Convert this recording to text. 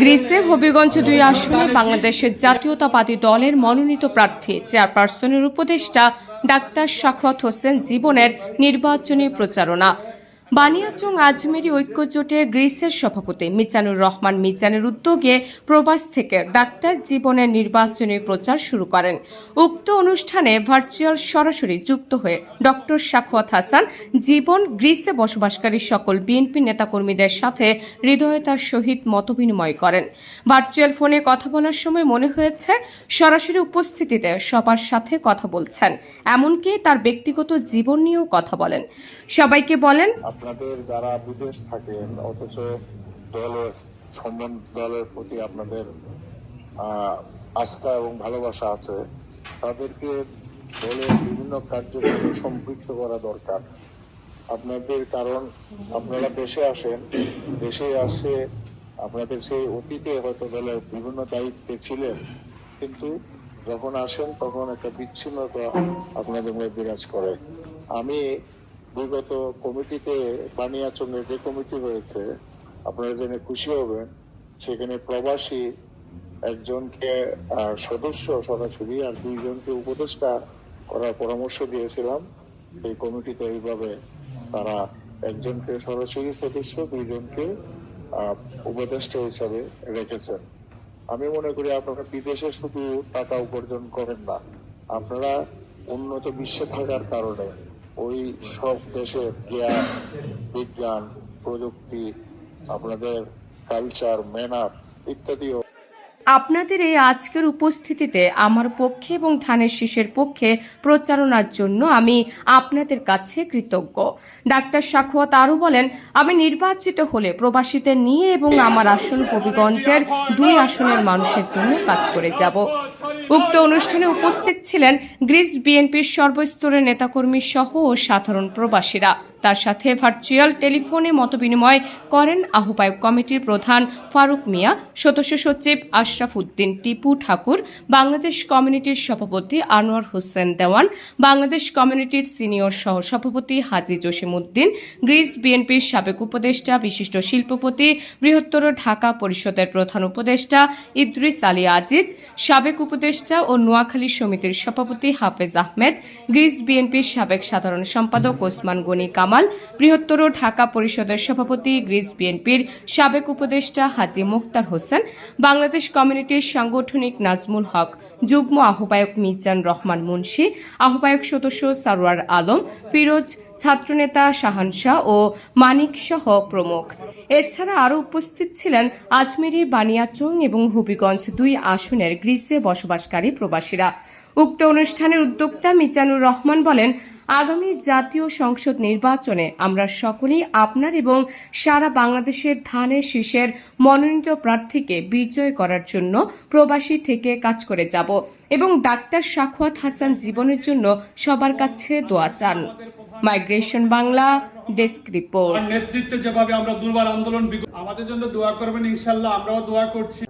গ্রিসে হবিগঞ্জ 2 আসনে বাংলাদেশের জাতীয়তাবাদী দলের মনোনীত প্রার্থী চেয়ারপারসনের উপদেষ্টা ডাক্তার সাখাওয়াত হোসেন জীবনের নির্বাচনী প্রচারণা। বানিয়াচং আজমেরি ঐক্য জোটের গ্রিসের সভাপতি মিজানুর রহমান মিজানের উদ্যোগে প্রবাস থেকে ডাক্তার জীবনের নির্বাচনী প্রচার শুরু করেন। উক্ত অনুষ্ঠানে ভার্চুয়াল সরাসরি যুক্ত হয়ে ডক্টর সাখাওয়াত হাসান জীবন গ্রিসে বসবাসকারী সকল বিএনপি নেতাকর্মীদের সাথে হৃদয়তার সহিত মতবিনিময় করেন। ভার্চুয়াল ফোনে কথা বলার সময় মনে হয়েছে সরাসরি উপস্থিতিতে সবার সাথে কথা বলছেন, এমনকি তার ব্যক্তিগত জীবন নিয়েও কথা বলেন। সবাইকে বলেন, আপনাদের যারা বিদেশ থাকেন অথচ দলের প্রতি আপনাদের আস্থা এবং ভালোবাসা আছে, তাদেরকে দলের বিভিন্ন কার্যক্রমে সম্পৃক্ত করা দরকার আপনাদের। কারণ আপনারা দেশে আসেন, দেশে আসে আপনাদের সেই অতীতে হয়তো দলের বিভিন্ন দায়িত্বে ছিলেন, কিন্তু যখন আসেন তখন একটা বিচ্ছিন্নতা আপনাদের মধ্যে বিরাজ করে। আমি বিগত কমিটিতে বানিয়াচংয়ে যে কমিটি হয়েছে, আপনারা জেনে খুশি হবেন, সেখানে প্রবাসী একজনকে সদস্য সরাসরি আর 2 জনকে উপদেষ্টা করার পরামর্শ দিয়েছিলাম। এই কমিটিতে এইভাবে তারা একজনকে সরাসরি সদস্য, 2 জনকে উপদেষ্টা হিসাবে রেখেছেন। আমি মনে করি আপনারা বিদেশে শুধু টাকা উপার্জন করেন না, আপনারা উন্নত বিশ্বে থাকার কারণে ওই সব দেশের জ্ঞান, বিজ্ঞান, প্রযুক্তি, আপনাদের কালচার, ম্যানার ইত্যাদিও। আপনাদের এই আজকের উপস্থিতিতে আমার পক্ষে এবং ধানের শীষের পক্ষে প্রচারণার জন্য আমি আপনাদের কাছে কৃতজ্ঞ। ডাক্তার সাখাওয়াত আরও বলেন, আমি নির্বাচিত হলে প্রবাসীদের নিয়ে এবং আমার আসন হবিগঞ্জের 2 আসনের মানুষের জন্য কাজ করে যাব। উক্ত অনুষ্ঠানে উপস্থিত ছিলেন গ্রিস বিএনপির সর্বস্তরের নেতাকর্মী সহ ও সাধারণ প্রবাসীরা। তার সাথে ভার্চুয়াল টেলিফোনে মতবিনিময় করেন আহ্বায়ক কমিটির প্রধান ফারুক মিয়া, সদস্য সচিব আশরাফ উদ্দিন টিপু ঠাকুর, বাংলাদেশ কমিউনিটির সভাপতি আনোয়ার হোসেন দেওয়ান, বাংলাদেশ কমিউনিটির সিনিয়র সহ সভাপতি হাজী জসিম উদ্দিন, গ্রিস বিএনপির সাবেক উপদেষ্টা বিশিষ্ট শিল্পপতি, বৃহত্তর ঢাকা পরিষদের প্রধান উপদেষ্টা ইদ্রিস আলী আজিজ, সাবেক উপদেষ্টা ও নোয়াখালী সমিতির সভাপতি হাফেজ আহমেদ, গ্রিস বিএনপির সাবেক সাধারণ সম্পাদক ওসমান গনি কামাল, বৃহত্তর ঢাকা পরিষদের সভাপতি গ্রিস বিএনপির সাবেক উপদেষ্টা হাজী মুখতার হোসেন, বাংলাদেশ কমিউনিটির সাংগঠনিক নাজমুল হক, যুগ্ম আহ্বায়ক মিজান রহমান মুন্সি, আহ্বায়ক সদস্য সারোয়ার আলম, ফিরোজ, ছাত্রনেতা শাহান শাহ ও মানিক সহ প্রমুখ। এছাড়া আরও উপস্থিত ছিলেন আজমেরি, বানিয়াচং এবং হবিগঞ্জ 2 আসনের গ্রিসে বসবাসকারী প্রবাসীরা। উক্ত অনুষ্ঠানের উদ্যোক্তা মিজানুর রহমান বলেন, আগামী জাতীয় সংসদ নির্বাচনে আমরা সকলেই আপনার এবং সারা বাংলাদেশের ধানের শীষের মনোনীত প্রার্থীকে বিজয় করার জন্য প্রবাসী থেকে কাজ করে যাব এবং ডাক্তার সাখাওয়াত হাসান জীবনের জন্য সবার কাছে দোয়া চান। Migration Bangla desk report. নেতৃত্বে যেভাবে আমরা দুর্বার আন্দোলন, আমাদের জন্য দোয়া করবেন, ইনশাআল্লাহ আমরাও দোয়া করছি।